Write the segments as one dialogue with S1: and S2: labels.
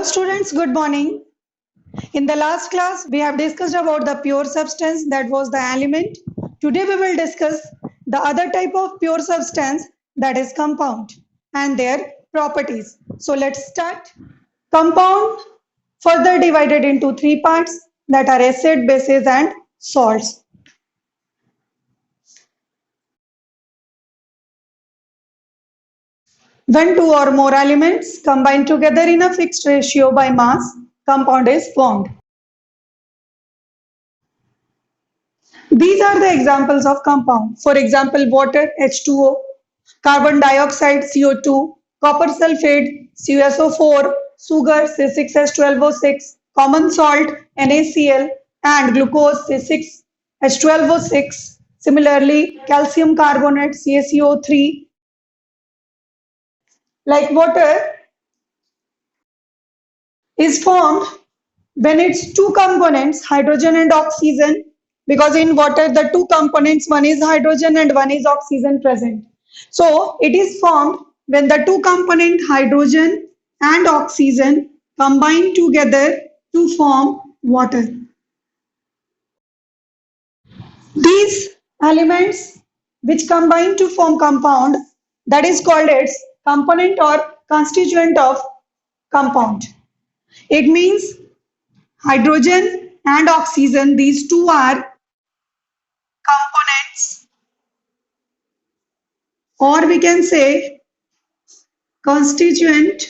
S1: Students, good morning. In the last class, we have discussed about the pure substance, that was the element. Today we will discuss the other type of pure substance, that is compound, and their properties. So let's start. Compound further divided into three parts, that are acid, bases and salts. When two or more elements combine together in a fixed ratio by mass, compound is formed. These are the examples of compound. For example, water H2O, carbon dioxide CO2, copper sulfate CuSO4, sugar C6H12O6, common salt NaCl, and glucose C6H12O6. Similarly, calcium carbonate CaCO3. Like water is formed when its two components, hydrogen and oxygen, because in water the two components, one is hydrogen and one is oxygen present. So it is formed when the two component hydrogen and oxygen combine together to form water. These elements which combine to form compound, that is called its component or constituent of compound. It means hydrogen and oxygen, these two are components, or we can say constituent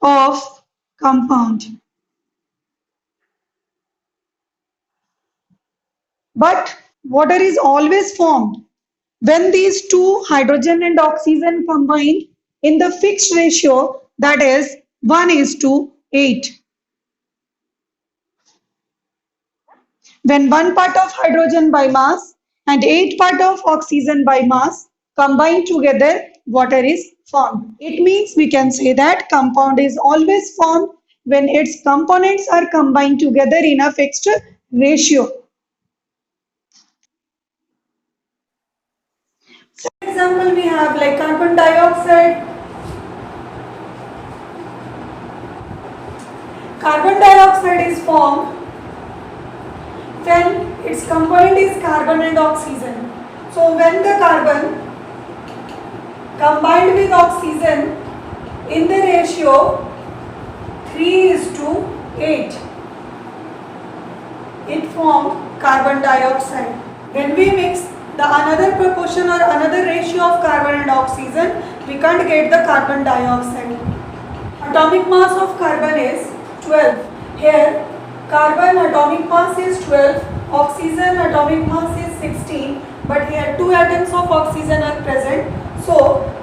S1: of compound. But water is always formed when these two, hydrogen and oxygen, combine in the fixed ratio, that is 1:8. When one part of hydrogen by mass and 8 part of oxygen by mass combine together, water is formed. It means we can say that compound is always formed when its components are combined together in a fixed ratio. For example, we have like carbon dioxide. Carbon dioxide is formed when its component is carbon and oxygen. So when the carbon combined with oxygen in the ratio 3:8, it formed carbon dioxide. When we mix the another proportion or another ratio of carbon and oxygen, we can't get the carbon dioxide. Atomic mass of carbon is 12. Here carbon atomic mass is 12, oxygen atomic mass is 16, but here two atoms of oxygen are present. So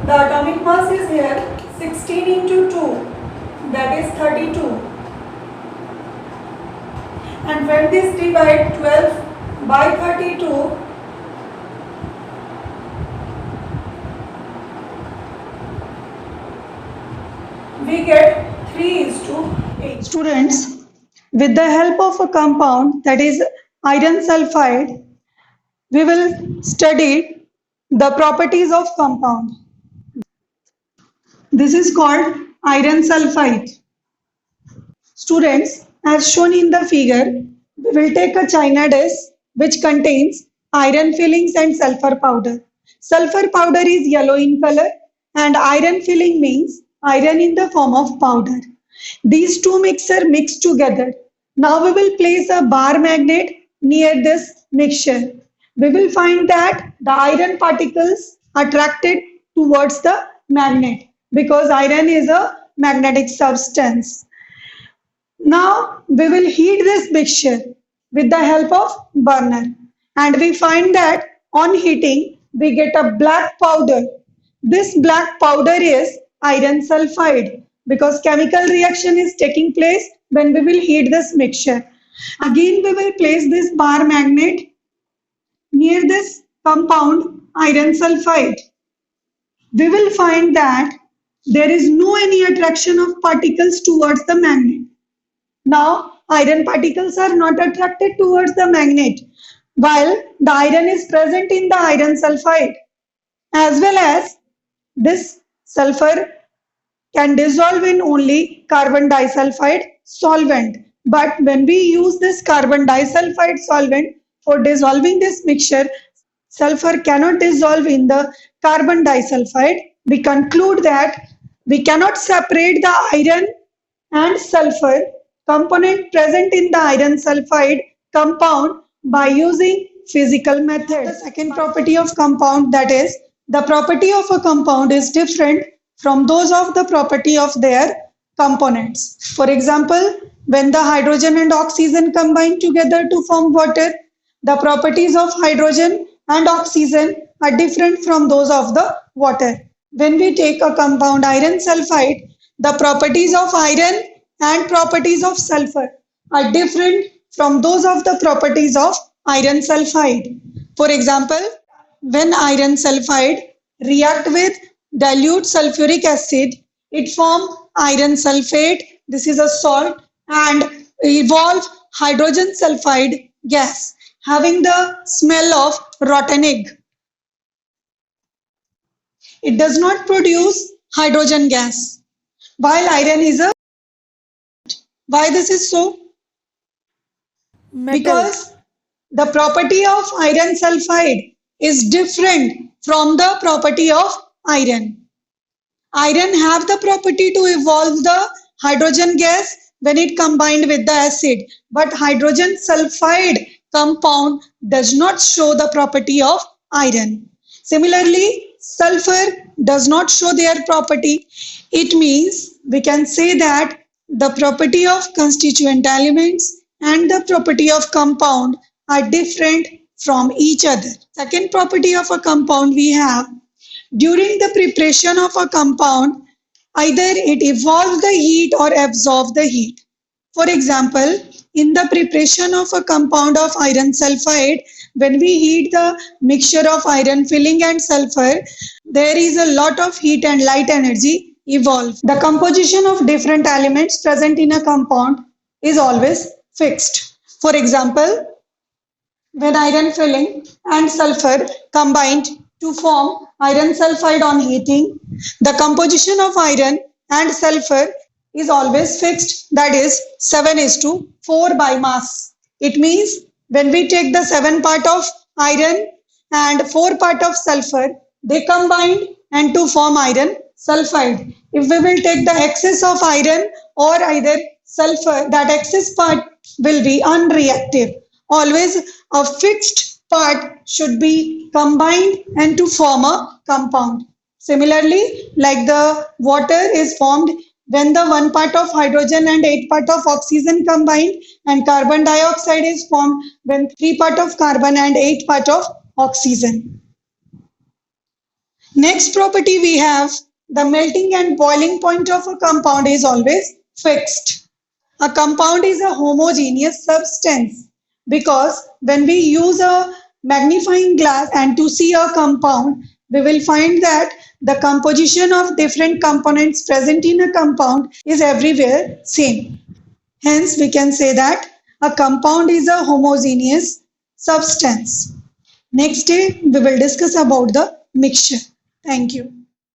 S1: the atomic mass is here 16 into 2, that is 32. And when this divide 12 by 32, we get 3:8. Students, with the help of a compound, that is iron sulfide, we will study the properties of compound. This is called iron sulfide. Students, as shown in the figure, we will take a china dish which contains iron fillings and sulfur powder. Sulfur powder is yellow in color and iron filling means iron in the form of powder. These two mixture mix together. Now we will place a bar magnet near this mixture. We will find that the iron particles attracted towards the magnet because iron is a magnetic substance. Now we will heat this mixture with the help of burner, and we find that on heating we get a black powder. This black powder is iron sulfide because chemical reaction is taking place when we will heat this mixture. Again we will place this bar magnet near this compound iron sulfide. We will find that there is no any attraction of particles towards the magnet. Now iron particles are not attracted towards the magnet while the iron is present in the iron sulfide, as well as this Sulfur can dissolve in only carbon disulfide solvent. But when we use this carbon disulfide solvent for dissolving this mixture, sulfur cannot dissolve in the carbon disulfide. We conclude that we cannot separate the iron and sulfur component present in the iron sulfide compound by using physical methods. The second property of compound, that is, the property of a compound is different from those of the property of their components. For example, when the hydrogen and oxygen combine together to form water, the properties of hydrogen and oxygen are different from those of the water. When we take a compound iron sulfide, the properties of iron and properties of sulfur are different from those of the properties of iron sulfide. For example, when iron sulfide react with dilute sulfuric acid, it form iron sulfate, this is a salt, and evolve hydrogen sulfide gas having the smell of rotten egg. It does not produce hydrogen gas, while iron is a. Why this is so?
S2: Metal.
S1: Because the property of iron sulfide is different from the property of iron. Iron have the property to evolve the hydrogen gas when it combined with the acid, but hydrogen sulfide compound does not show the property of iron. Similarly, sulfur does not show their property. It means we can say that the property of constituent elements and the property of compound are different from each other. Second property of a compound we have, during the preparation of a compound, either it evolves the heat or absorbs the heat. For example, in the preparation of a compound of iron sulfide, when we heat the mixture of iron filling and sulfur, there is a lot of heat and light energy evolved. The composition of different elements present in a compound is always fixed. For example, when iron filling and sulfur combined to form iron sulfide on heating, the composition of iron and sulfur is always fixed, that is 7:4 by mass. It means when we take the 7 part of iron and 4 part of sulfur, they combine and to form iron sulfide. If we will take the excess of iron or either sulfur, that excess part will be unreactive. Always a fixed part should be combined and to form a compound. Similarly, like the water is formed when the 1 part of hydrogen and 8 part of oxygen combined, and carbon dioxide is formed when 3 part of carbon and 8 part of oxygen. Next property we have, the melting and boiling point of a compound is always fixed. A compound is a homogeneous substance because when we use a magnifying glass and to see a compound, we will find that the composition of different components present in a compound is everywhere same. Hence, we can say that a compound is a homogeneous substance. Next day, we will discuss about the mixture. Thank you.